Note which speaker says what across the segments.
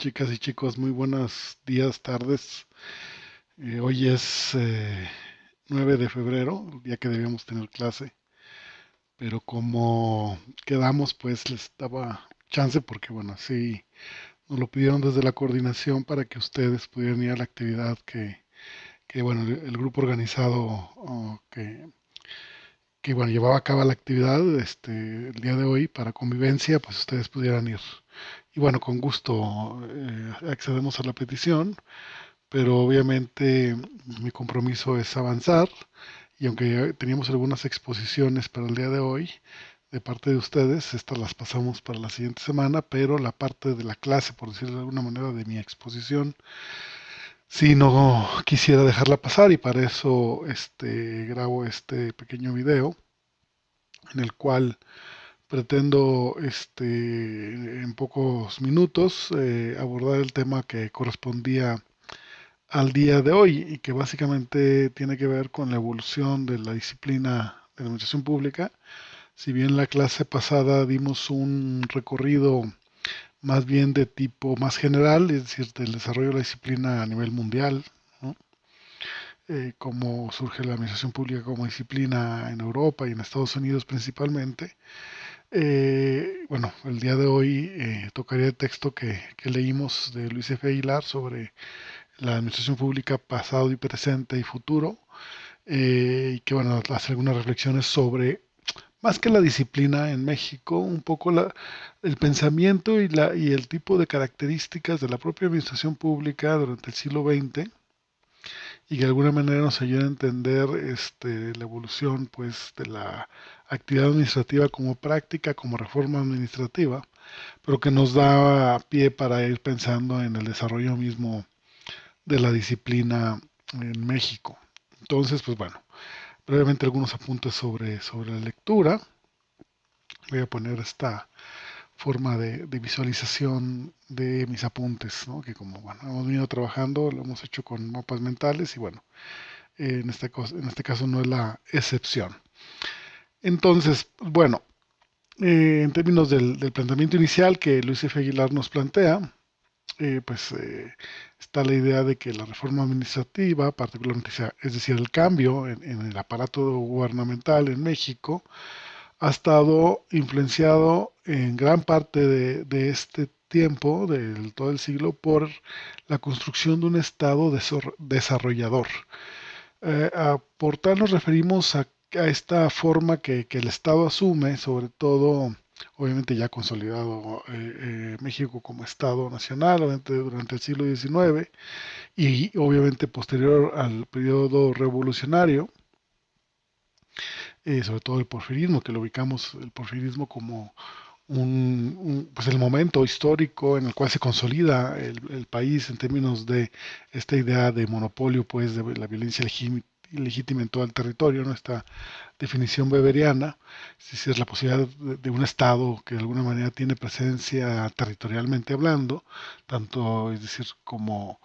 Speaker 1: Chicas y chicos, muy buenos días, tardes. Hoy es 9 de febrero, el día que debíamos tener clase, pero como quedamos, pues les daba chance porque, bueno, sí, nos lo pidieron desde la coordinación para que ustedes pudieran ir a la actividad que bueno, el grupo organizado que, bueno, llevaba a cabo la actividad el día de hoy para convivencia, pues ustedes pudieran ir. Y bueno, con gusto accedemos a la petición, pero obviamente mi compromiso es avanzar y aunque teníamos algunas exposiciones para el día de hoy de parte de ustedes, estas las pasamos para la siguiente semana, pero la parte de la clase, por decirlo de alguna manera, de mi exposición, sí no quisiera dejarla pasar y para eso grabo este pequeño video en el cual pretendo en pocos minutos abordar el tema que correspondía al día de hoy y que básicamente tiene que ver con la evolución de la disciplina de la administración pública. Si bien la clase pasada dimos un recorrido más bien de tipo más general, es decir, del desarrollo de la disciplina a nivel mundial, ¿no? Cómo surge la administración pública como disciplina en Europa y en Estados Unidos principalmente. Bueno, el día de hoy tocaría el texto que leímos de Luis F. Aguilar sobre la administración pública pasado y presente y futuro, y que bueno, hace algunas reflexiones sobre, más que la disciplina en México, un poco el pensamiento y el tipo de características de la propia administración pública durante el siglo XX y que de alguna manera nos ayuda a entender la evolución pues, de la actividad administrativa como práctica, como reforma administrativa, pero que nos da pie para ir pensando en el desarrollo mismo de la disciplina en México. Entonces, pues bueno, brevemente algunos apuntes sobre la lectura. Voy a poner esta forma de visualización de mis apuntes, ¿no? Que como bueno, hemos venido trabajando, lo hemos hecho con mapas mentales y bueno, en este caso no es la excepción. Entonces, bueno, en términos del planteamiento inicial que Luis F. Aguilar nos plantea, está la idea de que la reforma administrativa, particularmente, es decir, el cambio en el aparato gubernamental en México, ha estado influenciado en gran parte de este tiempo, de todo el siglo, por la construcción de un Estado desarrollador. Por tal nos referimos a esta forma que el Estado asume, sobre todo, obviamente ya consolidado México como Estado nacional, obviamente durante el siglo XIX y obviamente posterior al periodo revolucionario, sobre todo el porfirismo, que lo ubicamos el porfirismo como pues el momento histórico en el cual se consolida el país en términos de esta idea de monopolio, pues, de la violencia legítima en todo el territorio, ¿no? Esta definición weberiana, es decir, la posibilidad de un Estado que de alguna manera tiene presencia territorialmente hablando, tanto, es decir, como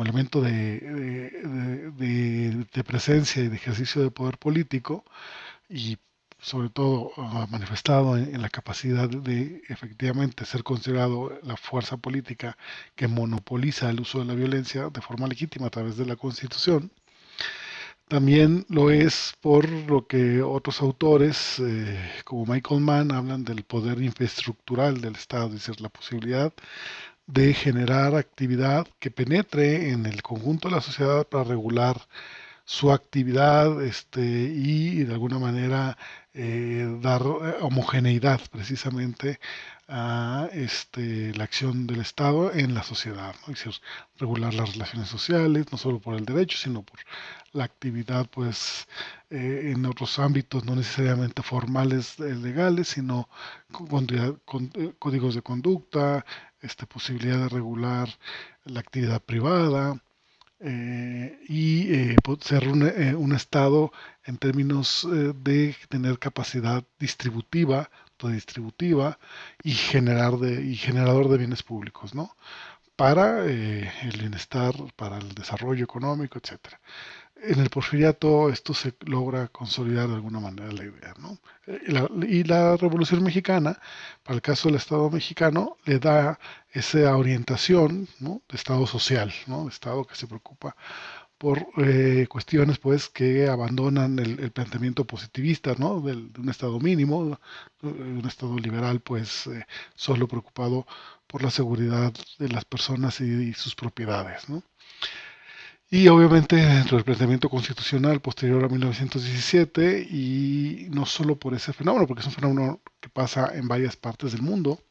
Speaker 1: elemento de presencia y de ejercicio de poder político, y sobre todo manifestado en la capacidad de efectivamente ser considerado la fuerza política que monopoliza el uso de la violencia de forma legítima a través de la Constitución. También lo es por lo que otros autores, como Michael Mann, hablan del poder infraestructural del Estado, es decir, la posibilidad de generar actividad que penetre en el conjunto de la sociedad para regular su actividad y de alguna manera dar homogeneidad precisamente a la acción del Estado en la sociedad, ¿no? Es decir, regular las relaciones sociales, no solo por el derecho, sino por la actividad, pues, en otros ámbitos, no necesariamente formales, legales, sino con códigos de conducta, posibilidad de regular la actividad privada, ser un Estado en términos de tener capacidad distributiva, redistributiva y generador de bienes públicos, ¿no? Para el bienestar, para el desarrollo económico, etcétera. en el porfiriato esto se logra consolidar de alguna manera la idea, ¿no? Y la Revolución Mexicana, para el caso del Estado mexicano, le da esa orientación, ¿no? De Estado social, ¿no? De Estado que se preocupa por cuestiones pues que abandonan el planteamiento positivista, ¿no? De un Estado mínimo, de un Estado liberal pues solo preocupado por la seguridad de las personas y sus propiedades, ¿no? Y obviamente dentro del planteamiento constitucional posterior a 1917, y no solo por ese fenómeno, porque es un fenómeno que pasa en varias partes del mundo,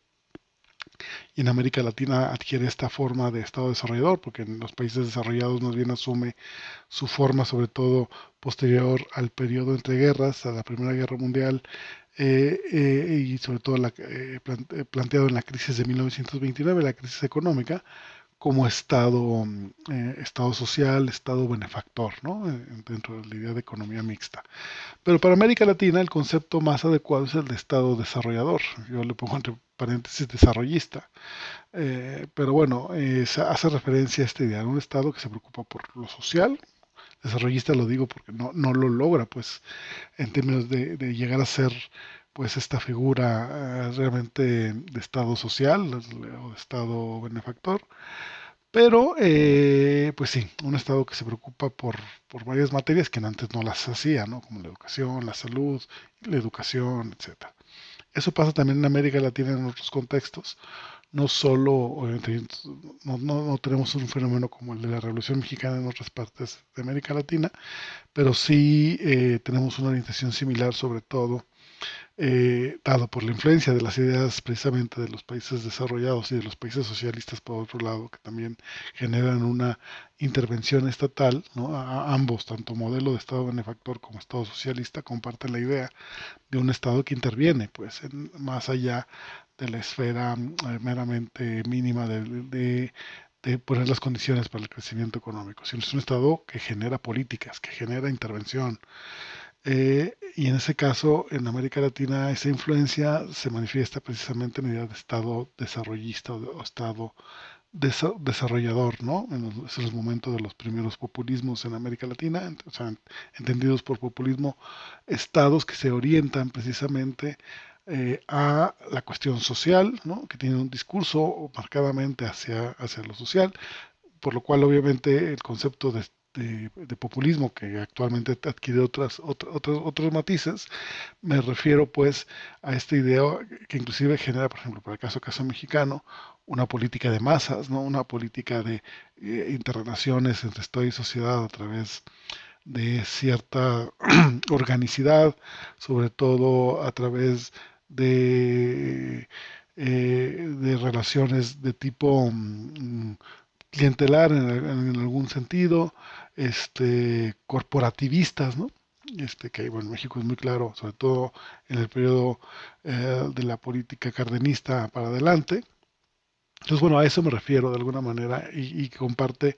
Speaker 1: y en América Latina adquiere esta forma de Estado desarrollador, porque en los países desarrollados más bien asume su forma, sobre todo posterior al periodo entre guerras, a la Primera Guerra Mundial, y sobre todo planteado en la crisis de 1929, la crisis económica, como Estado social, Estado benefactor, ¿no? Dentro de la idea de economía mixta. Pero para América Latina el concepto más adecuado es el de Estado desarrollador. Yo le pongo entre paréntesis desarrollista. Pero bueno, hace referencia a esta idea, un Estado que se preocupa por lo social. Desarrollista lo digo porque no lo logra, pues, en términos de llegar a ser, pues, esta figura realmente de Estado social o de Estado benefactor. Pero, pues sí, un Estado que se preocupa por varias materias que antes no las hacía, ¿no? Como la educación, la salud, la educación, etcétera. Eso pasa también en América Latina en otros contextos. No solo, obviamente, no tenemos un fenómeno como el de la Revolución Mexicana en otras partes de América Latina, pero sí tenemos una orientación similar, sobre todo dado por la influencia de las ideas precisamente de los países desarrollados y de los países socialistas, por otro lado, que también generan una intervención estatal, ¿no? Ambos, tanto modelo de Estado benefactor como Estado socialista, comparten la idea de un Estado que interviene, pues, más allá de la esfera meramente mínima de poner las condiciones para el crecimiento económico, sino es un Estado que genera políticas, que genera intervención, y en ese caso, en América Latina, esa influencia se manifiesta precisamente en la idea de Estado desarrollista o Estado desarrollador, ¿no? En los momentos de los primeros populismos en América Latina, o sea, entendidos por populismo, estados que se orientan precisamente a la cuestión social, ¿no? Que tienen un discurso marcadamente hacia lo social, por lo cual obviamente el concepto de populismo que actualmente adquiere otros matices, me refiero pues a esta idea que inclusive genera, por ejemplo, para el caso mexicano, una política de masas, ¿no? Una política de interrelaciones entre Estado y sociedad a través de cierta organicidad, sobre todo a través de relaciones de tipo clientelar en algún sentido, corporativistas, ¿no? Que bueno, en México es muy claro, sobre todo en el periodo de la política cardenista para adelante. Entonces, bueno, a eso me refiero de alguna manera y comparte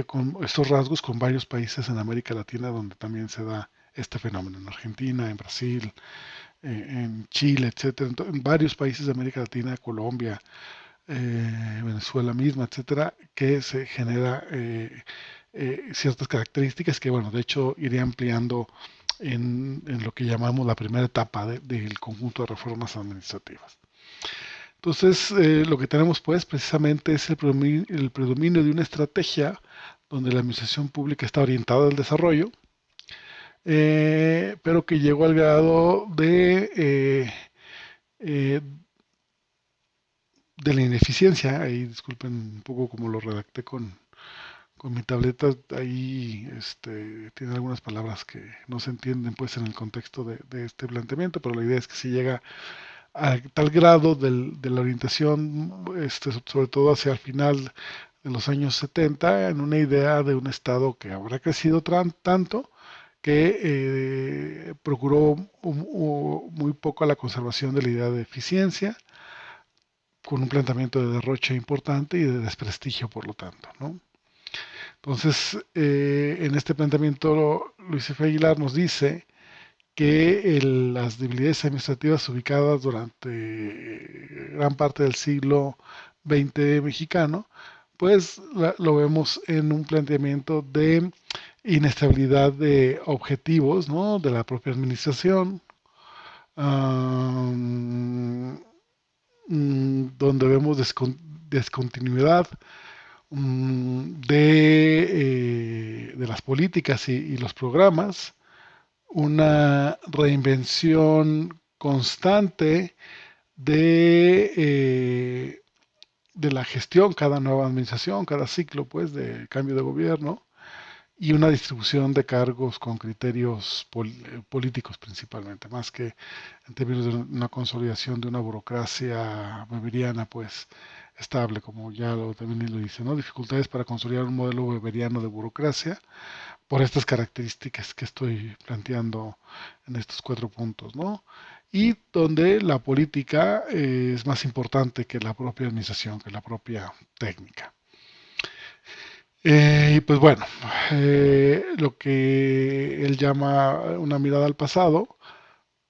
Speaker 1: con estos rasgos con varios países en América Latina donde también se da este fenómeno, en Argentina, en Brasil, en Chile, etcétera, en varios países de América Latina, Colombia, Venezuela misma, etcétera, que se genera ciertas características que, bueno, de hecho iría ampliando en lo que llamamos la primera etapa del conjunto de reformas administrativas. Entonces, lo que tenemos pues precisamente es el predominio de una estrategia donde la administración pública está orientada al desarrollo, pero que llegó al grado eh, de la ineficiencia. Ahí disculpen un poco como lo redacté con mi tableta, ahí tiene algunas palabras que no se entienden pues en el contexto de este planteamiento, pero la idea es que si llega a tal grado de la orientación, sobre todo hacia el final de los años 70, en una idea de un Estado que habrá crecido tanto que procuró muy poco a la conservación de la idea de eficiencia, con un planteamiento de derroche importante y de desprestigio, por lo tanto, ¿no? Entonces, en este planteamiento, Luis F. Aguilar nos dice que las debilidades administrativas ubicadas durante gran parte del siglo XX mexicano, pues lo vemos en un planteamiento de inestabilidad de objetivos, ¿no? De la propia administración, um, donde vemos descontinuidad de las políticas y los programas, una reinvención constante de, de la gestión, cada nueva administración, cada ciclo pues de cambio de gobierno y una distribución de cargos con criterios políticos principalmente, más que en términos de una consolidación de una burocracia weberiana pues estable, como ya también lo dice, ¿no? Dificultades para consolidar un modelo weberiano de burocracia por estas características que estoy planteando en estos 4 puntos, ¿no? Y donde la política es más importante que la propia administración, que la propia técnica. Y pues bueno, lo que él llama una mirada al pasado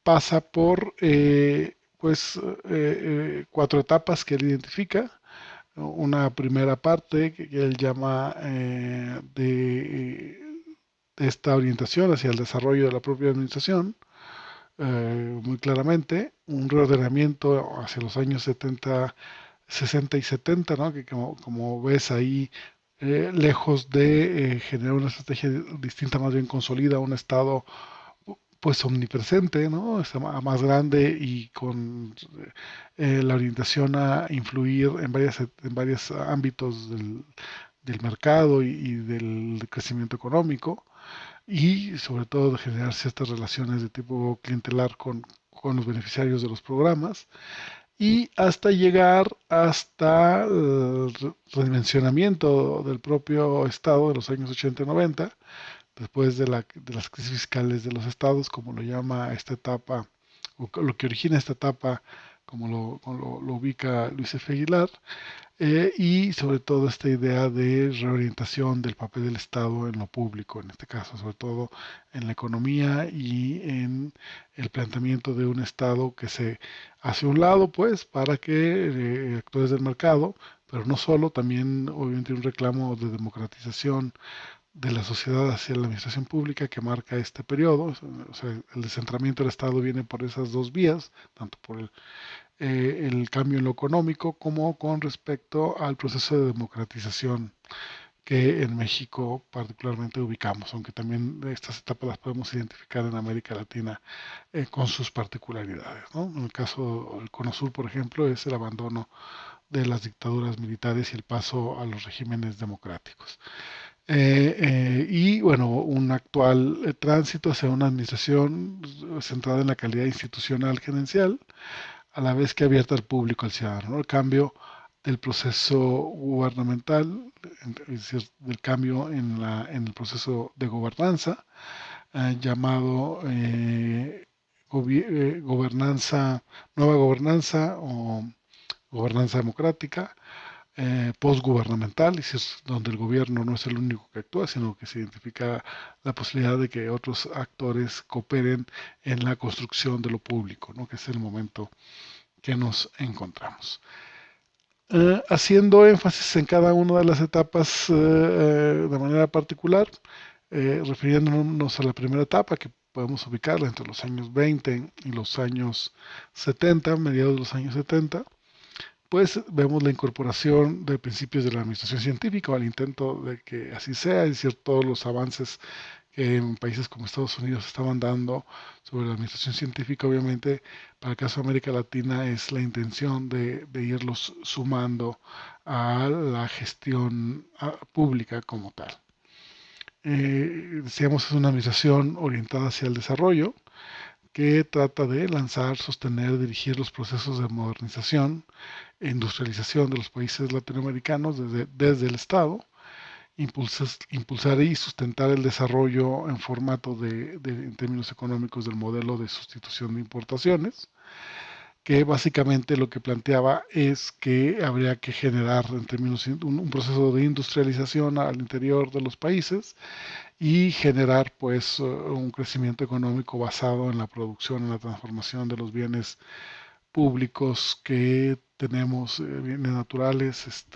Speaker 1: pasa por 4 etapas que él identifica. Una primera parte que él llama de esta orientación hacia el desarrollo de la propia administración, muy claramente, un reordenamiento hacia los años 70, 60 y 70, ¿no? Que como ves ahí, lejos de generar una estrategia distinta, más bien consolida un Estado pues omnipresente, ¿no? Es más grande y con la orientación a influir en varios ámbitos del mercado y del crecimiento económico y sobre todo de generar ciertas relaciones de tipo clientelar con los beneficiarios de los programas y hasta llegar hasta el redimensionamiento del propio Estado de los años 80 y 90, después de las crisis fiscales de los estados, como lo llama esta etapa, o lo que origina esta etapa, como lo ubica Luis F. Aguilar, y sobre todo esta idea de reorientación del papel del Estado en lo público, en este caso, sobre todo en la economía y en el planteamiento de un Estado que se hace a un lado, pues, para que actores del mercado, pero no solo, también obviamente un reclamo de democratización de la sociedad hacia la administración pública que marca este periodo. O sea, el descentramiento del Estado viene por esas dos vías, tanto por el cambio en lo económico como con respecto al proceso de democratización que en México particularmente ubicamos, aunque también estas etapas las podemos identificar en América Latina con sus particularidades, ¿no? En el caso del Cono Sur, por ejemplo, es el abandono de las dictaduras militares y el paso a los regímenes democráticos. Y bueno, un actual tránsito hacia una administración centrada en la calidad institucional gerencial, a la vez que abierta al público, al ciudadano, ¿no? El cambio del proceso gubernamental, es decir, del cambio en el proceso de gobernanza, llamado gobernanza, nueva gobernanza o gobernanza democrática, postgubernamental, y si es donde el gobierno no es el único que actúa, sino que se identifica la posibilidad de que otros actores cooperen en la construcción de lo público, ¿no? Que es el momento que nos encontramos. Haciendo énfasis en cada una de las etapas de manera particular, refiriéndonos a la primera etapa, que podemos ubicarla entre los años 20 y los años 70, mediados de los años 70, pues vemos la incorporación de principios de la administración científica o el intento de que así sea, es decir, todos los avances que en países como Estados Unidos estaban dando sobre la administración científica, obviamente, para el caso de América Latina es la intención de irlos sumando a la gestión pública como tal. Decíamos, es una administración orientada hacia el desarrollo, que trata de lanzar, sostener, dirigir los procesos de modernización e industrialización de los países latinoamericanos desde el Estado, impulsar y sustentar el desarrollo en formato en términos económicos del modelo de sustitución de importaciones, que básicamente lo que planteaba es que habría que generar en términos un proceso de industrialización al interior de los países y generar pues un crecimiento económico basado en la producción, en la transformación de los bienes públicos que tenemos, bienes naturales,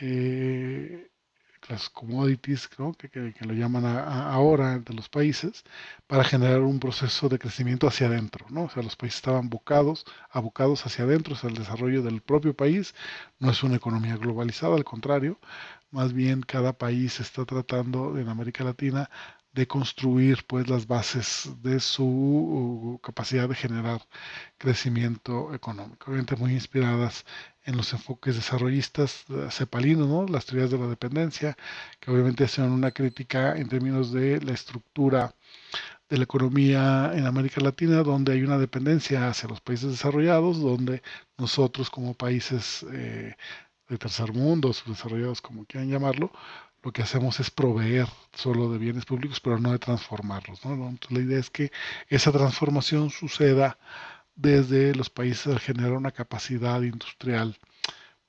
Speaker 1: eh, las commodities, ¿no? Que lo llaman ahora de los países, para generar un proceso de crecimiento hacia adentro, ¿no? O sea, los países estaban abocados hacia adentro, hacia el desarrollo del propio país. No es una economía globalizada, al contrario, más bien cada país está tratando en América Latina de construir pues las bases de su capacidad de generar crecimiento económico, obviamente muy inspiradas en los enfoques desarrollistas cepalinos, ¿no? Las teorías de la dependencia, que obviamente son una crítica en términos de la estructura de la economía en América Latina, donde hay una dependencia hacia los países desarrollados, donde nosotros como países de tercer mundo, subdesarrollados, como quieran llamarlo, lo que hacemos es proveer solo de bienes públicos, pero no de transformarlos, ¿no? Entonces, la idea es que esa transformación suceda desde los países al generar una capacidad industrial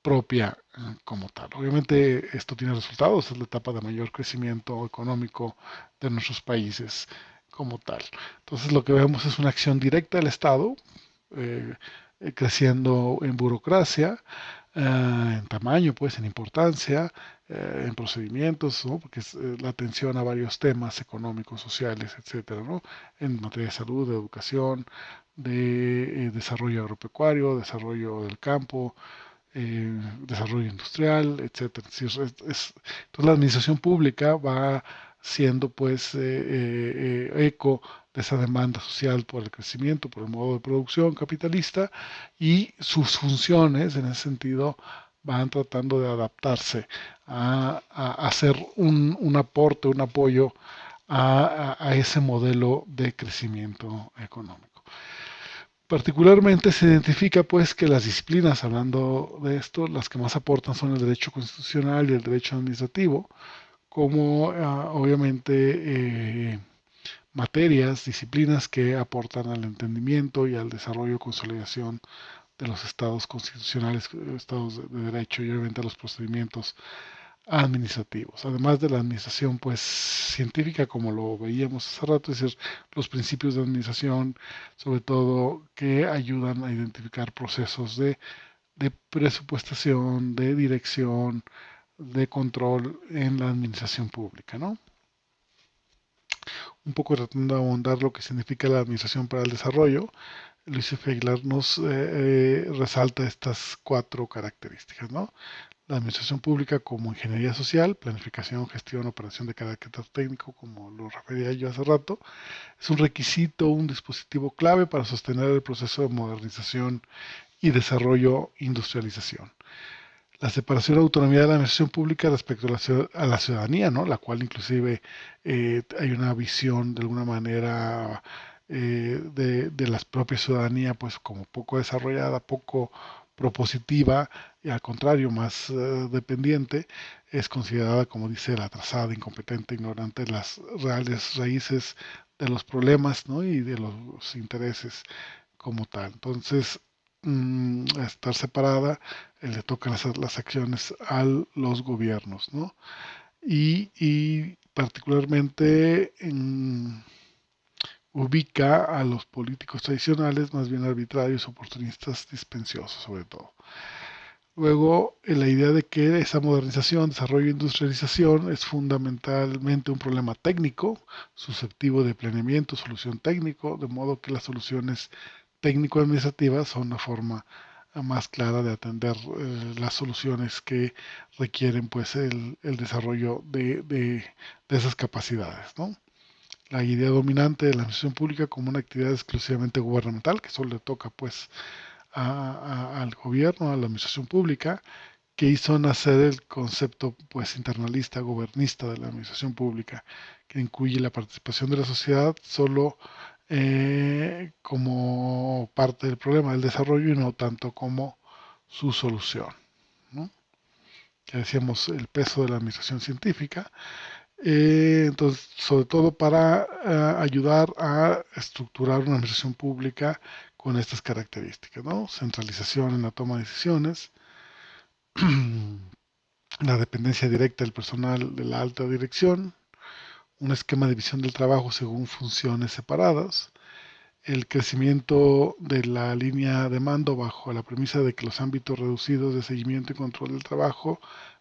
Speaker 1: propia como tal. Obviamente esto tiene resultados, es la etapa de mayor crecimiento económico de nuestros países como tal. Entonces lo que vemos es una acción directa del Estado, eh, creciendo en burocracia, en tamaño, pues, en importancia, en procedimientos, ¿no? Porque es la atención a varios temas económicos, sociales, etcétera, ¿no? En materia de salud, de educación, de desarrollo agropecuario, desarrollo del campo, desarrollo industrial, etcétera. Entonces la administración pública va siendo pues eco de esa demanda social por el crecimiento, por el modo de producción capitalista, y sus funciones en ese sentido van tratando de adaptarse a hacer un aporte, un apoyo a ese modelo de crecimiento económico. Particularmente se identifica pues que las disciplinas, hablando de esto, las que más aportan son el derecho constitucional y el derecho administrativo, como obviamente materias, disciplinas que aportan al entendimiento y al desarrollo y consolidación de los estados constitucionales, estados de derecho y obviamente a los procedimientos administrativos, además de la administración pues científica como lo veíamos hace rato, es decir, los principios de administración, sobre todo que ayudan a identificar procesos de presupuestación, de dirección, de control en la administración pública, ¿no? Un poco tratando de ahondar lo que significa la administración para el desarrollo, Luis F. Aguilar nos resalta estas cuatro características, ¿no? La administración pública como ingeniería social, planificación, gestión, operación de carácter técnico, como lo refería yo hace rato, es un requisito, un dispositivo clave para sostener el proceso de modernización y desarrollo, industrialización. La separación y autonomía de la administración pública respecto a la ciudadanía, ¿no? La cual inclusive hay una visión de alguna manera de la propia ciudadanía, pues como poco desarrollada, poco propositiva, y al contrario, más dependiente, es considerada, como dice, la atrasada, incompetente, ignorante de las reales raíces de los problemas, ¿no? Y de los intereses como tal. Entonces, estar separada, le tocan las acciones a los gobiernos, ¿no? Y particularmente ubica a los políticos tradicionales más bien arbitrarios, oportunistas, dispensiosos sobre todo. Luego, la idea de que esa modernización, desarrollo e industrialización es fundamentalmente un problema técnico, susceptivo de planeamiento, solución técnico, de modo que las soluciones técnico-administrativas son la forma más clara de atender las soluciones que requieren pues el desarrollo de esas capacidades, ¿no? La idea dominante de la administración pública como una actividad exclusivamente gubernamental, que solo le toca pues al gobierno, a la administración pública, que hizo nacer el concepto pues internalista, gobernista de la administración pública, que incluye la participación de la sociedad solo como parte del problema del desarrollo y no tanto como su solución, ¿no? Ya decíamos el peso de la administración científica, entonces, sobre todo para ayudar a estructurar una administración pública con estas características, ¿no? Centralización en la toma de decisiones, la dependencia directa del personal de la alta dirección, un esquema de división del trabajo según funciones separadas, el crecimiento de la línea de mando bajo la premisa de que los ámbitos reducidos de seguimiento y control del trabajo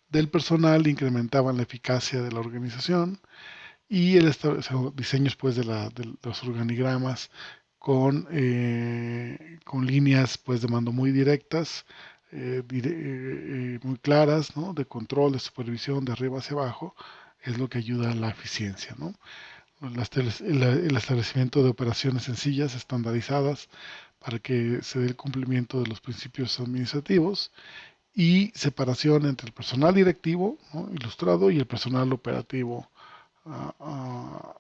Speaker 1: del personal, incrementaban la eficacia de la organización y diseños pues de los organigramas con líneas pues de mando muy directas, muy claras, ¿no? De control, de supervisión de arriba hacia abajo, es lo que ayuda a la eficiencia, ¿no? El establecimiento de operaciones sencillas, estandarizadas, para que se dé el cumplimiento de los principios administrativos y separación entre el personal directivo, ¿no? Ilustrado, y el personal operativo, uh, uh,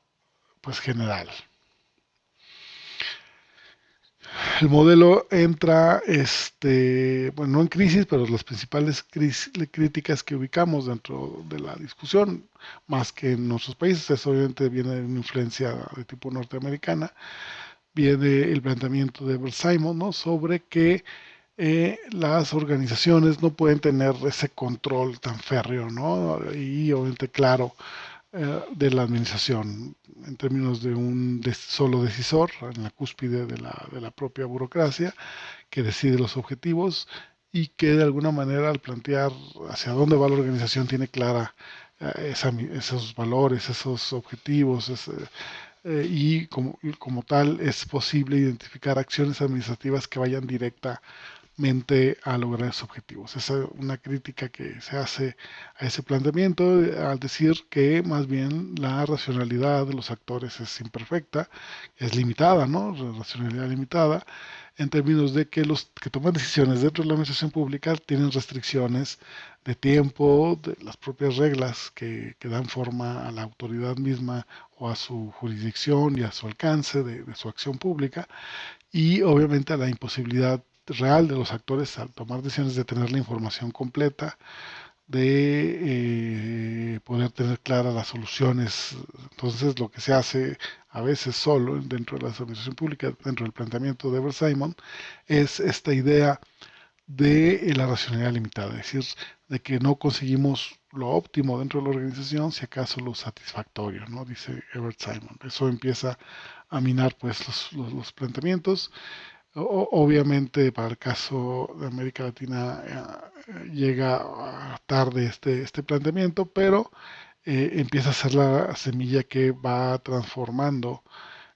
Speaker 1: pues general. El modelo entra, bueno, no en crisis, pero las principales críticas que ubicamos dentro de la discusión, más que en nuestros países, eso obviamente viene de una influencia de tipo norteamericana, viene el planteamiento de Bert Simon, ¿no? Sobre que las organizaciones no pueden tener ese control tan férreo, ¿no? Y obviamente claro de la administración en términos de un solo decisor en la cúspide de la propia burocracia que decide los objetivos y que de alguna manera al plantear hacia dónde va la organización tiene clara esos valores, esos objetivos, y como tal es posible identificar acciones administrativas que vayan directa a lograr esos objetivos. Esa es una crítica que se hace a ese planteamiento al decir que más bien la racionalidad de los actores es imperfecta, es limitada, ¿no? Racionalidad limitada, en términos de que los que toman decisiones dentro de la administración pública tienen restricciones de tiempo, de las propias reglas que dan forma a la autoridad misma o a su jurisdicción y a su alcance de su acción pública, y obviamente a la imposibilidad real de los actores al tomar decisiones de tener la información completa, de poder tener claras las soluciones. Entonces, lo que se hace a veces solo dentro de la administración pública, dentro del planteamiento de Ever Simon, es esta idea de la racionalidad limitada, es decir, de que no conseguimos lo óptimo dentro de la organización, si acaso lo satisfactorio, ¿no? Dice Ebert Simon. Eso empieza a minar pues los planteamientos. Obviamente para el caso de América Latina llega tarde este planteamiento, pero empieza a ser la semilla que va transformando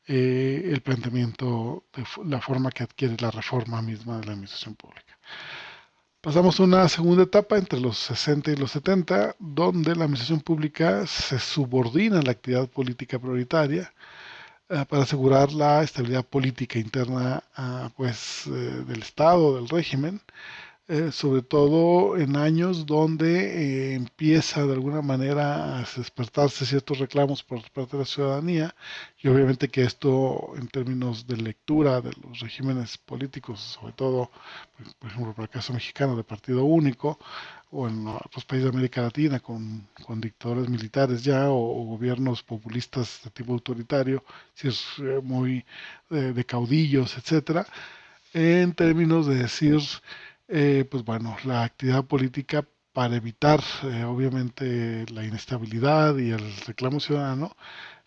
Speaker 1: el planteamiento de la forma que adquiere la reforma misma de la administración pública. Pasamos a una segunda etapa entre los 60 y los 70, donde la administración pública se subordina a la actividad política prioritaria para asegurar la estabilidad política interna pues, del Estado, del régimen, sobre todo en años donde empieza de alguna manera a despertarse ciertos reclamos por parte de la ciudadanía, y obviamente que esto en términos de lectura de los regímenes políticos, sobre todo, pues, por ejemplo, para el caso mexicano de partido único, o en otros países de América Latina con dictadores militares ya o gobiernos populistas de tipo autoritario, si es muy de caudillos, etcétera, en términos de decir pues bueno, la actividad política para evitar obviamente la inestabilidad y el reclamo ciudadano,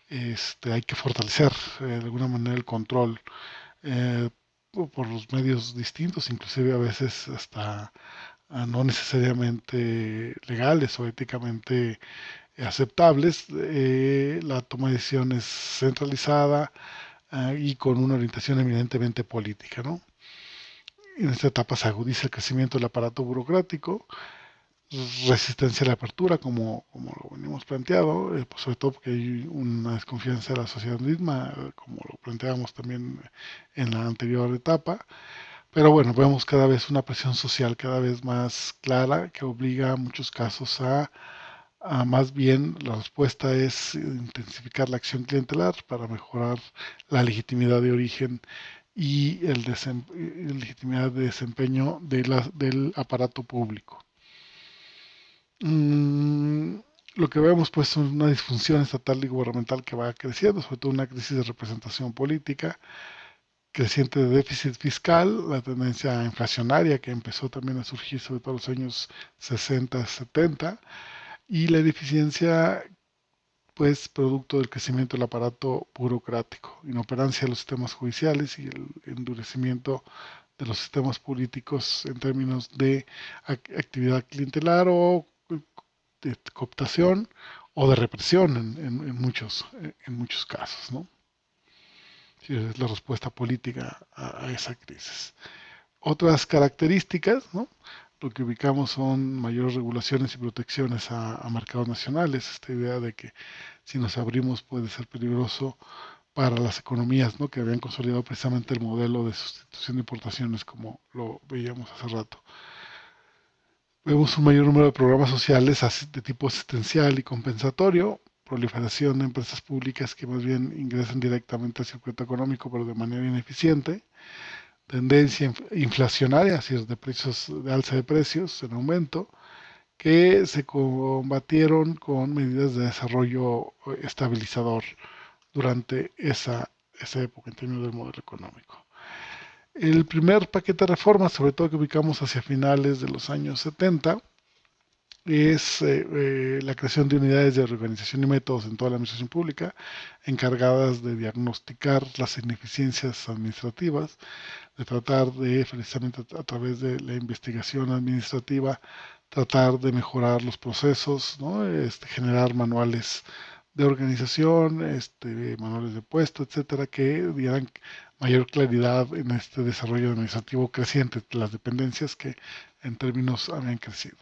Speaker 1: hay que fortalecer de alguna manera el control eh, por los medios distintos, inclusive a veces hasta no necesariamente legales o éticamente aceptables, la toma de decisiones centralizada y con una orientación eminentemente política, ¿no? En esta etapa se agudiza el crecimiento del aparato burocrático, resistencia a la apertura, como lo venimos planteado, pues sobre todo porque hay una desconfianza de la sociedad misma, como lo planteamos también en la anterior etapa. Pero bueno, vemos cada vez una presión social cada vez más clara que obliga en muchos casos a más bien la respuesta es intensificar la acción clientelar para mejorar la legitimidad de origen y el legitimidad de desempeño del aparato público. Mm, lo que vemos pues es una disfunción estatal y gubernamental que va creciendo, sobre todo una crisis de representación política, creciente de déficit fiscal, la tendencia inflacionaria que empezó también a surgir sobre todo en los años 60, 70, y la ineficiencia pues producto del crecimiento del aparato burocrático, inoperancia de los sistemas judiciales y el endurecimiento de los sistemas políticos en términos de actividad clientelar o de cooptación o de represión en muchos casos, ¿no? Sí, es la respuesta política a esa crisis. Otras características, ¿no? Lo que ubicamos son mayores regulaciones y protecciones a mercados nacionales, esta idea de que si nos abrimos puede ser peligroso para las economías, ¿no? Que habían consolidado precisamente el modelo de sustitución de importaciones, como lo veíamos hace rato. Vemos un mayor número de programas sociales de tipo asistencial y compensatorio, proliferación de empresas públicas que más bien ingresan directamente al circuito económico, pero de manera ineficiente, tendencia inflacionaria, es decir, de precios, de alza de precios en aumento, que se combatieron con medidas de desarrollo estabilizador durante esa época en términos del modelo económico. El primer paquete de reformas, sobre todo que ubicamos hacia finales de los años 70, es la creación de unidades de organización y métodos en toda la administración pública, encargadas de diagnosticar las ineficiencias administrativas, de tratar de, precisamente a través de la investigación administrativa, tratar de mejorar los procesos, ¿no? Generar manuales de organización, manuales de puesto, etcétera, que dieran mayor claridad en este desarrollo administrativo creciente de las dependencias que en términos habían crecido.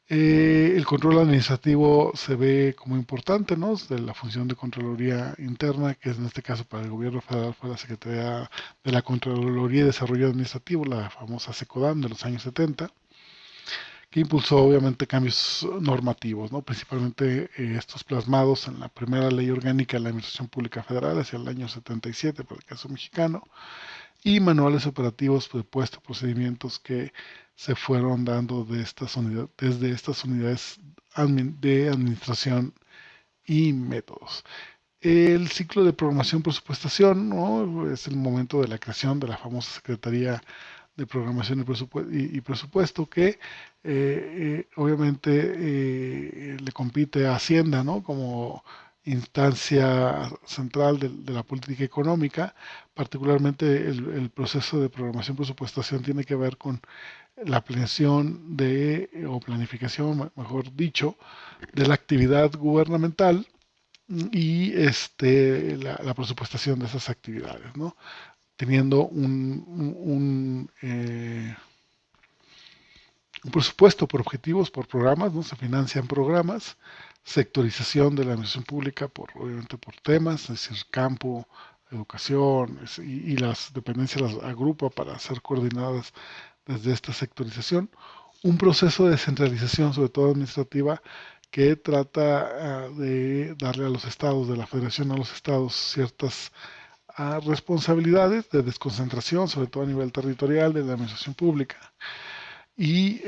Speaker 1: El control administrativo se ve como importante, ¿no? De la función de Contraloría Interna, que es en este caso para el gobierno federal fue la Secretaría de la Contraloría y Desarrollo Administrativo, la famosa SECODAM de los años 70, que impulsó obviamente cambios normativos, ¿no? Principalmente estos plasmados en la primera ley orgánica de la Administración Pública Federal hacia el año 77 para el caso mexicano, y manuales operativos de puesto procedimientos que se fueron dando desde estas unidades de administración y métodos. El ciclo de programación presupuestación, ¿no? Es el momento de la creación de la famosa Secretaría de Programación y Presupuesto que obviamente le compite a Hacienda, ¿no? Como instancia central de la política económica. Particularmente el proceso de programación presupuestación tiene que ver con la planeación o planificación, mejor dicho, de la actividad gubernamental y la presupuestación de esas actividades, ¿no? Teniendo un presupuesto por objetivos, por programas, ¿no? Se financian programas, sectorización de la administración pública, obviamente por temas, es decir, campo, educación, y las dependencias las agrupa para ser coordinadas desde esta sectorización. Un proceso de descentralización, sobre todo administrativa, que trata de darle a los estados, de la federación a los estados, ciertas responsabilidades de desconcentración, sobre todo a nivel territorial de la administración pública. Y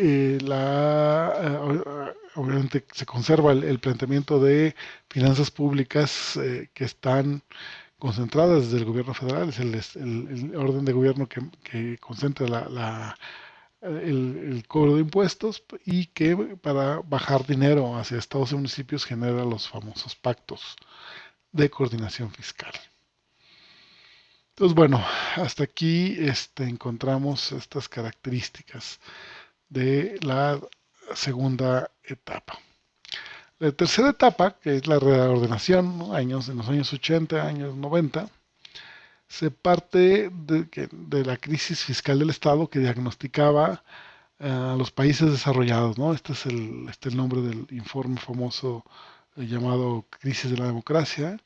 Speaker 1: obviamente se conserva el planteamiento de finanzas públicas que están concentradas desde el gobierno federal, es el orden de gobierno que concentra el cobro de impuestos y que para bajar dinero hacia estados y municipios genera los famosos pactos de coordinación fiscal. Entonces, bueno, hasta aquí encontramos estas características de la segunda etapa. La tercera etapa, que es la reordenación, ¿no? En los años 80, años 90, se parte de la crisis fiscal del Estado que diagnosticaba a los países desarrollados, ¿no? Este es el nombre del informe famoso llamado Crisis de la Democracia,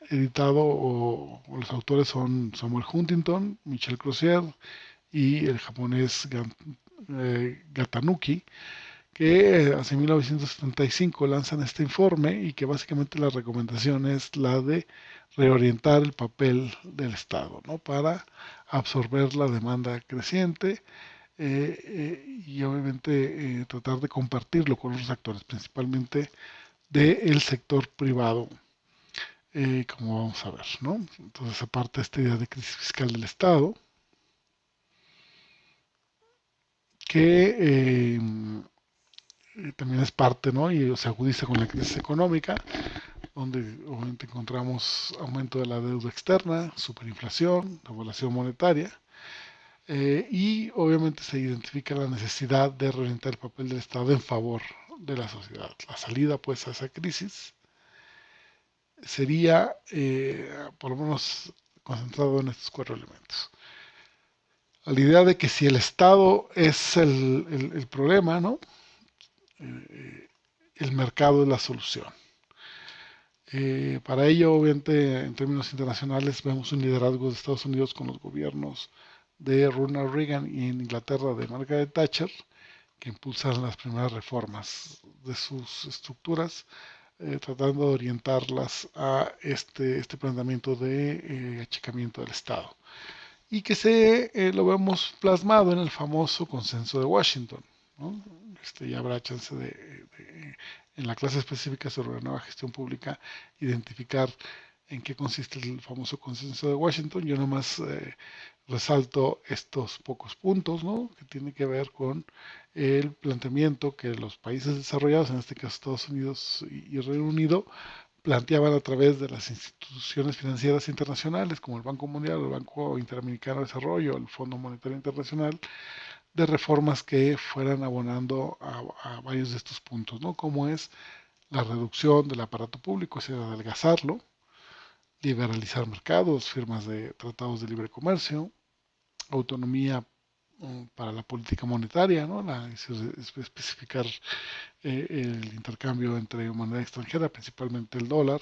Speaker 1: editado, o los autores son Samuel Huntington, Michel Crozier y el japonés Gatanuki, que hace 1975 lanzan este informe y que básicamente la recomendación es la de reorientar el papel del Estado, ¿no? Para absorber la demanda creciente y obviamente tratar de compartirlo con los actores, principalmente del sector privado, como vamos a ver, ¿no? Entonces, aparte de esta idea de crisis fiscal del Estado, que también es parte, ¿no? Y se agudiza con la crisis económica, donde obviamente encontramos aumento de la deuda externa, superinflación, devaluación monetaria, Y obviamente se identifica la necesidad de reorientar el papel del Estado en favor de la sociedad. La salida pues a esa crisis sería por lo menos concentrado en estos cuatro elementos. A la idea de que si el Estado es el problema, ¿no? El mercado es la solución. Para ello, obviamente, en términos internacionales, vemos un liderazgo de Estados Unidos con los gobiernos de Ronald Reagan y en Inglaterra de Margaret Thatcher, que impulsan las primeras reformas de sus estructuras, tratando de orientarlas a este planteamiento de achicamiento del Estado. Y que lo vemos plasmado en el famoso consenso de Washington, ¿no? Ya habrá chance en la clase específica sobre la nueva gestión pública, identificar en qué consiste el famoso consenso de Washington. Yo nomás resalto estos pocos puntos, ¿no? Que tiene que ver con el planteamiento que los países desarrollados, en este caso Estados Unidos y Reino Unido, planteaban a través de las instituciones financieras internacionales como el Banco Mundial, el Banco Interamericano de Desarrollo, el Fondo Monetario Internacional, de reformas que fueran abonando a varios de estos puntos, ¿no? Como es la reducción del aparato público, o sea, adelgazarlo, liberalizar mercados, firmas de tratados de libre comercio, autonomía para la política monetaria, ¿no? Especificar el intercambio entre moneda extranjera, principalmente el dólar,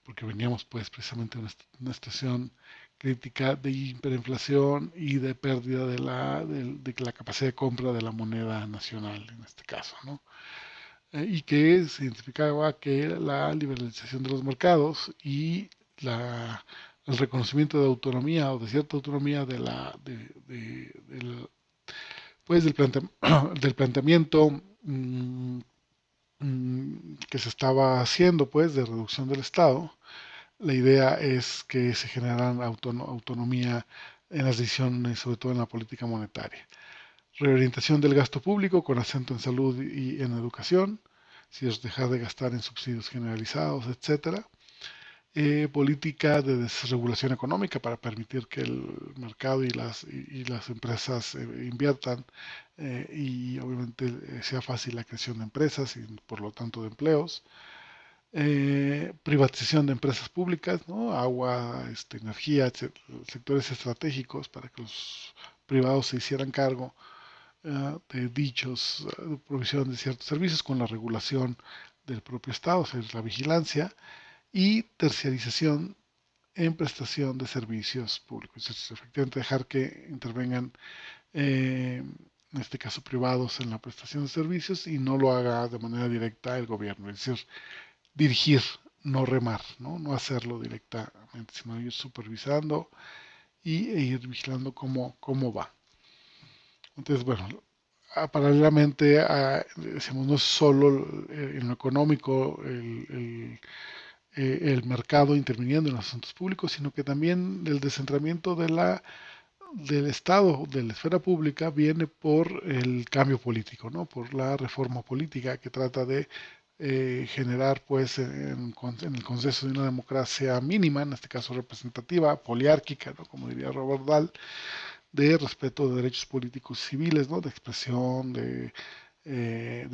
Speaker 1: porque veníamos pues precisamente de una situación crítica de hiperinflación y de pérdida de la capacidad de compra de la moneda nacional en este caso, ¿no? Y que se identificaba que la liberalización de los mercados y el reconocimiento de autonomía o de cierta autonomía pues del planteamiento que se estaba haciendo pues de reducción del Estado. La idea es que se generan autonomía en las decisiones, sobre todo en la política monetaria. Reorientación del gasto público con acento en salud y en educación, si es dejar de gastar en subsidios generalizados, etcétera. Política de desregulación económica para permitir que el mercado y las empresas inviertan y obviamente sea fácil la creación de empresas y por lo tanto de empleos. Privatización de empresas públicas, ¿no? Agua, energía, sectores estratégicos para que los privados se hicieran cargo de dichos, provisión de ciertos servicios con la regulación del propio Estado, o sea, la vigilancia y terciarización en prestación de servicios públicos. Es efectivamente dejar que intervengan, en este caso privados, en la prestación de servicios y no lo haga de manera directa el gobierno, es decir, dirigir, no remar, no hacerlo directamente, sino ir supervisando e ir vigilando cómo va. Entonces, bueno, paralelamente, decimos, no es solo en lo económico el mercado interviniendo en los asuntos públicos, sino que también el descentramiento del Estado, de la esfera pública, viene por el cambio político, ¿no? Por la reforma política que trata de generar, pues, en el consenso de una democracia mínima, en este caso representativa, poliárquica, ¿no? Como diría Robert Dahl, de respeto de derechos políticos y civiles, ¿no? De expresión, de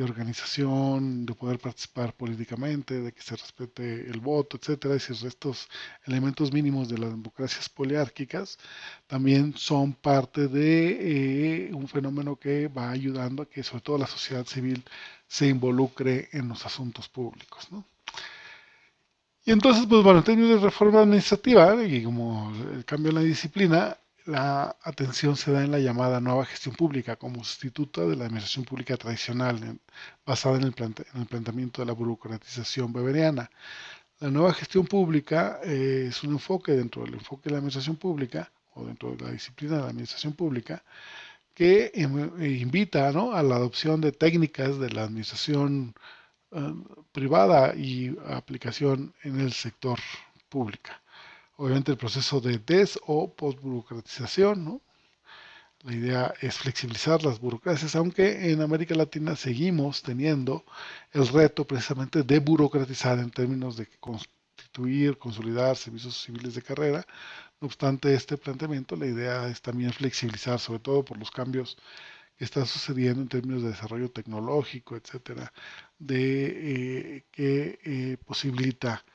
Speaker 1: organización, de poder participar políticamente, de que se respete el voto, etcétera. Es decir, estos elementos mínimos de las democracias poliárquicas también son parte de un fenómeno que va ayudando a que sobre todo la sociedad civil se involucre en los asuntos públicos, ¿no? Y entonces, pues bueno, en términos de reforma administrativa y como el cambio en la disciplina, la atención se da en la llamada nueva gestión pública como sustituta de la administración pública tradicional, basada en el planteamiento de la burocratización weberiana. La nueva gestión pública es un enfoque dentro del enfoque de la administración pública o dentro de la disciplina de la administración pública que invita, ¿no? A la adopción de técnicas de la administración privada y aplicación en el sector público. Obviamente el proceso de des o postburocratización, ¿no? La idea es flexibilizar las burocracias, aunque en América Latina seguimos teniendo el reto precisamente de burocratizar en términos de constituir, consolidar servicios civiles de carrera, No obstante este planteamiento, la idea es también flexibilizar, sobre todo por los cambios que están sucediendo en términos de desarrollo tecnológico, etcétera, que posibilita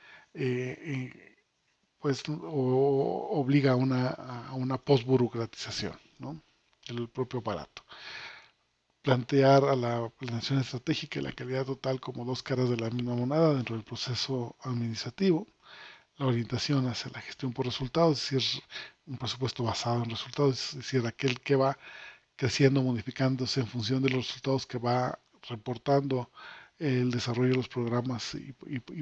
Speaker 1: pues obliga a una postburocratización, ¿no? El propio aparato. Plantear a la planeación estratégica y la calidad total como dos caras de la misma moneda dentro del proceso administrativo, la orientación hacia la gestión por resultados, es decir, un presupuesto basado en resultados, es decir, aquel que va creciendo, modificándose en función de los resultados que va reportando el desarrollo de los programas y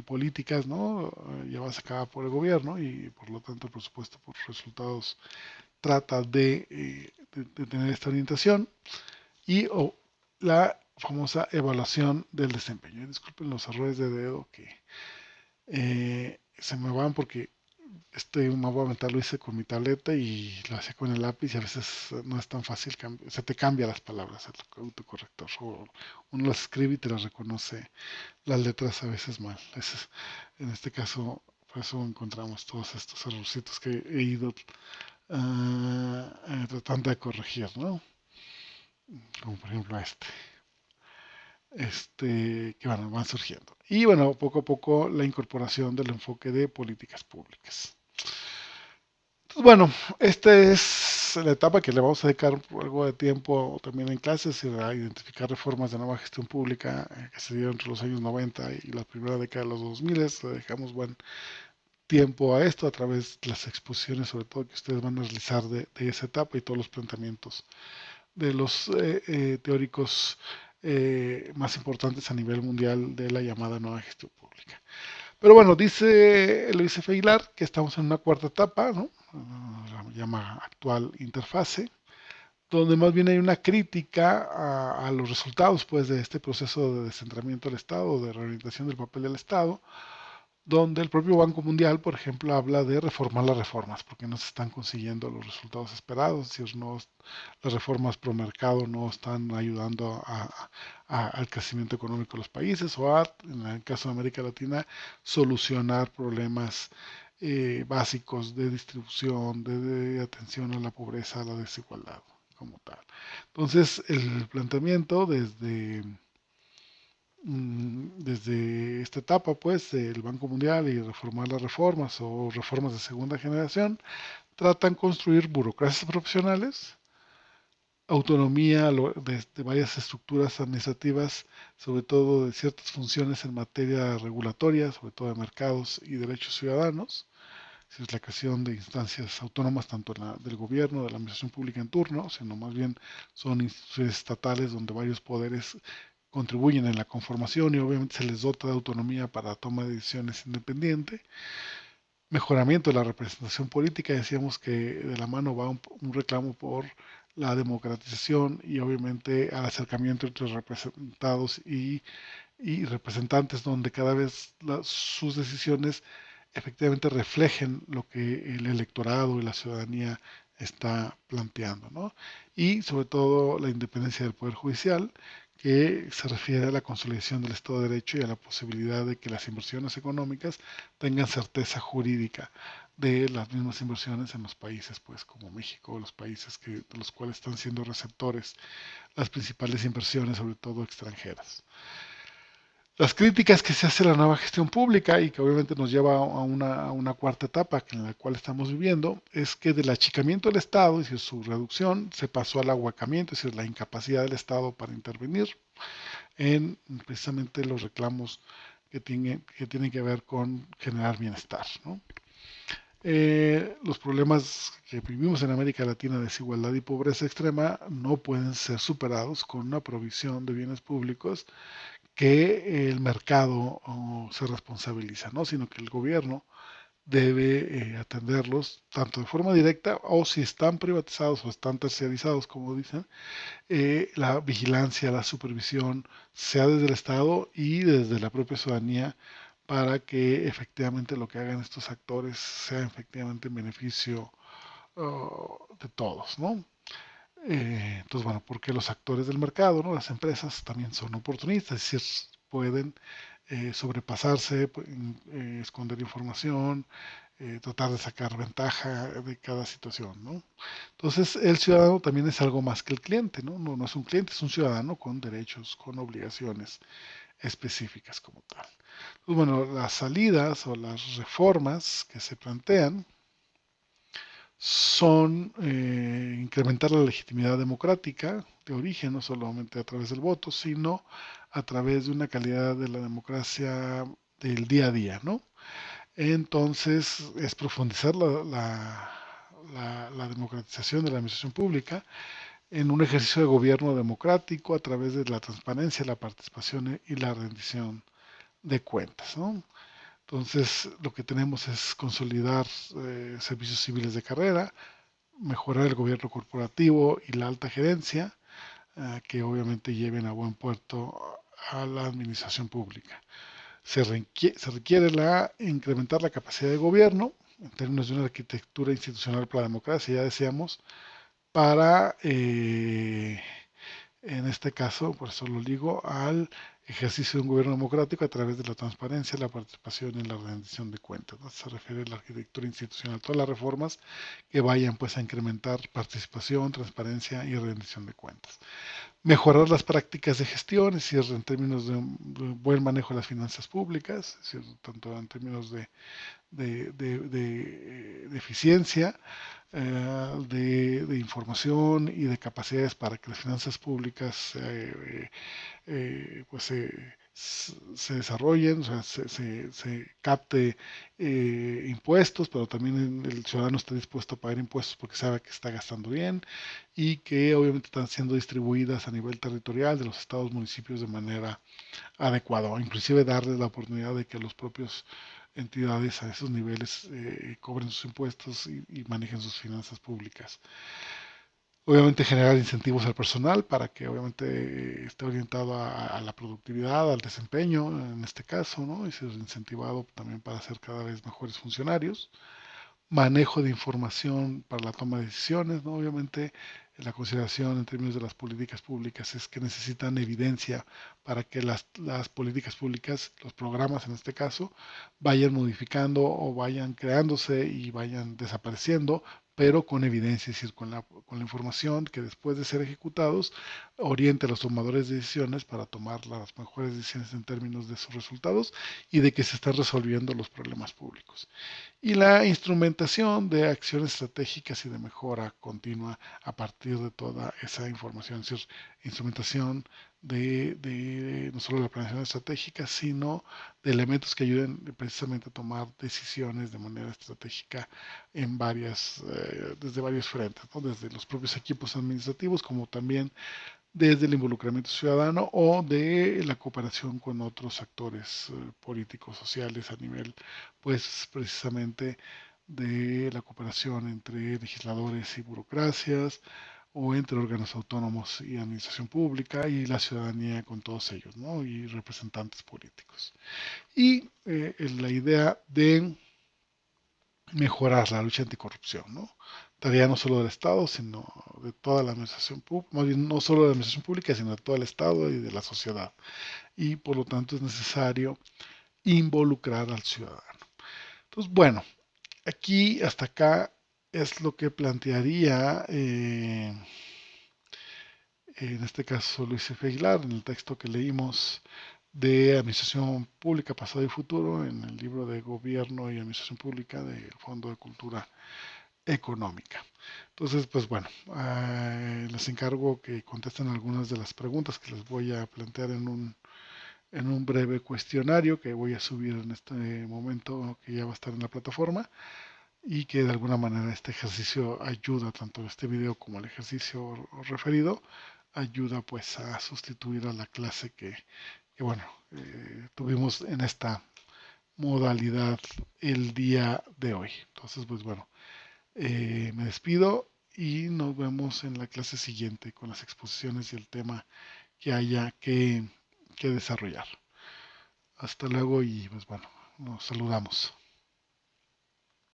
Speaker 1: políticas, ¿no? Llevadas a cabo por el gobierno y por lo tanto el presupuesto por resultados trata de tener esta orientación y la famosa evaluación del desempeño. Disculpen los errores de dedo que se me van porque este mapa mental lo hice con mi tableta y lo hacía con el lápiz y a veces no es tan fácil, se te cambia las palabras el autocorrector. O uno las escribe y te las reconoce las letras a veces mal. En este caso, por eso encontramos todos estos errorcitos que he ido tratando de corregir, ¿no? Como por ejemplo que bueno, van surgiendo. Y bueno, poco a poco la incorporación del enfoque de políticas públicas. Entonces, bueno, esta es la etapa que le vamos a dedicar algo de tiempo también en clases, a identificar reformas de nueva gestión pública que se dieron entre los años 90 y la primera década de los 2000. Le dejamos buen tiempo a esto a través de las exposiciones, sobre todo que ustedes van a realizar de esa etapa y todos los planteamientos de los teóricos más importantes a nivel mundial de la llamada nueva gestión pública. Pero bueno, dice Luis F. Aguilar que estamos en una cuarta etapa, ¿no? La llama actual interfase, donde más bien hay una crítica a los resultados pues, de este proceso de descentramiento del Estado, de reorientación del papel del Estado, donde el propio Banco Mundial, por ejemplo, habla de reformar las reformas, porque no se están consiguiendo los resultados esperados, es decir, no, las reformas pro mercado no están ayudando al crecimiento económico de los países o en el caso de América Latina, solucionar problemas básicos de distribución, de atención a la pobreza, a la desigualdad como tal. Entonces, el planteamiento desde esta etapa, pues, el Banco Mundial y reformar las reformas o reformas de segunda generación, tratan de construir burocracias profesionales, autonomía de varias estructuras administrativas, sobre todo de ciertas funciones en materia regulatoria, sobre todo de mercados y derechos ciudadanos, es la creación de instancias autónomas tanto del gobierno, de la administración pública en turno, sino más bien son instituciones estatales donde varios poderes contribuyen en la conformación y obviamente se les dota de autonomía para la toma de decisiones independiente. Mejoramiento de la representación política, decíamos que de la mano va un reclamo por la democratización y obviamente al acercamiento entre representados y representantes donde cada vez sus decisiones efectivamente reflejen lo que el electorado y la ciudadanía está planteando, ¿no? Y sobre todo la independencia del Poder Judicial, que se refiere a la consolidación del Estado de Derecho y a la posibilidad de que las inversiones económicas tengan certeza jurídica de las mismas inversiones en los países, pues como México, los países de los cuales están siendo receptores las principales inversiones, sobre todo extranjeras. Las críticas que se hace a la nueva gestión pública y que obviamente nos lleva a una cuarta etapa en la cual estamos viviendo es que del achicamiento del Estado, es decir, su reducción, se pasó al ahuecamiento, es decir, la incapacidad del Estado para intervenir en precisamente los reclamos que tienen que ver con generar bienestar, ¿no? Los problemas que vivimos en América Latina de desigualdad y pobreza extrema no pueden ser superados con una provisión de bienes públicos que el mercado se responsabiliza, ¿no? Sino que el gobierno debe atenderlos tanto de forma directa o si están privatizados o están terciarizados, como dicen, la vigilancia, la supervisión, sea desde el Estado y desde la propia ciudadanía para que efectivamente lo que hagan estos actores sea efectivamente en beneficio de todos, ¿no? Entonces, bueno, porque los actores del mercado, ¿no? Las empresas también son oportunistas, es decir, pueden sobrepasarse, pueden esconder información, tratar de sacar ventaja de cada situación, ¿no? Entonces, el ciudadano también es algo más que el cliente, ¿no? No, no es un cliente, es un ciudadano con derechos, con obligaciones específicas como tal. Pues bueno, las salidas o las reformas que se plantean son incrementar la legitimidad democrática de origen, no solamente a través del voto, sino a través de una calidad de la democracia del día a día, ¿no? Entonces, es profundizar la democratización de la administración pública en un ejercicio de gobierno democrático a través de la transparencia, la participación y la rendición de cuentas, ¿no? Entonces, lo que tenemos es consolidar servicios civiles de carrera, mejorar el gobierno corporativo y la alta gerencia, que obviamente lleven a buen puerto a la administración pública. Se requiere incrementar la capacidad de gobierno en términos de una arquitectura institucional para la democracia, ya decíamos, para en este caso, por eso lo digo, al ejercicio de un gobierno democrático a través de la transparencia, la participación y la rendición de cuentas, ¿no? Se refiere a la arquitectura institucional, todas las reformas que vayan pues a incrementar participación, transparencia y rendición de cuentas. Mejorar las prácticas de gestión, es decir, en términos de un buen manejo de las finanzas públicas, es decir, tanto en términos de eficiencia, de información y de capacidades para que las finanzas públicas pues se desarrollen, o sea, se capte impuestos, pero también el ciudadano está dispuesto a pagar impuestos porque sabe que está gastando bien y que obviamente están siendo distribuidas a nivel territorial de los estados, municipios de manera adecuada, o inclusive darles la oportunidad de que los propios entidades a esos niveles cobren sus impuestos y manejen sus finanzas públicas. Obviamente generar incentivos al personal para que obviamente esté orientado a la productividad, al desempeño en este caso, ¿no? Y ser incentivado también para ser cada vez mejores funcionarios. Manejo de información para la toma de decisiones, ¿no? Obviamente la consideración en términos de las políticas públicas es que necesitan evidencia para que las políticas públicas, los programas en este caso, vayan modificando o vayan creándose y vayan desapareciendo, pero con evidencia, es decir, con la información que después de ser ejecutados oriente a los tomadores de decisiones para tomar las mejores decisiones en términos de sus resultados y de que se están resolviendo los problemas públicos y la instrumentación de acciones estratégicas y de mejora continua a partir de toda esa información, es decir, instrumentación de no solo la planeación estratégica, sino de elementos que ayuden precisamente a tomar decisiones de manera estratégica en desde varios frentes, ¿no? Desde los propios equipos administrativos como también desde el involucramiento ciudadano o de la cooperación con otros actores políticos, sociales a nivel, pues precisamente de la cooperación entre legisladores y burocracias o entre órganos autónomos y administración pública y la ciudadanía con todos ellos, ¿no? Y representantes políticos. Y la idea de mejorar la lucha anticorrupción, ¿no? Tarea no solo del Estado, sino de toda la administración pública, más bien no solo de la administración pública, sino de todo el Estado y de la sociedad. Y por lo tanto es necesario involucrar al ciudadano. Entonces, bueno, aquí hasta acá es lo que plantearía, en este caso Luis F. Aguilar, en el texto que leímos de Administración Pública, Pasado y Futuro, en el libro de Gobierno y Administración Pública del Fondo de Cultura Económica. Entonces, pues bueno, les encargo que contesten algunas de las preguntas que les voy a plantear en un breve cuestionario que voy a subir en este momento que ya va a estar en la plataforma y que de alguna manera este ejercicio ayuda, tanto este video como el ejercicio referido, ayuda pues a sustituir a la clase que bueno, tuvimos en esta modalidad el día de hoy. Entonces, pues bueno, me despido y nos vemos en la clase siguiente con las exposiciones y el tema que haya que desarrollar. Hasta luego y pues bueno, nos saludamos.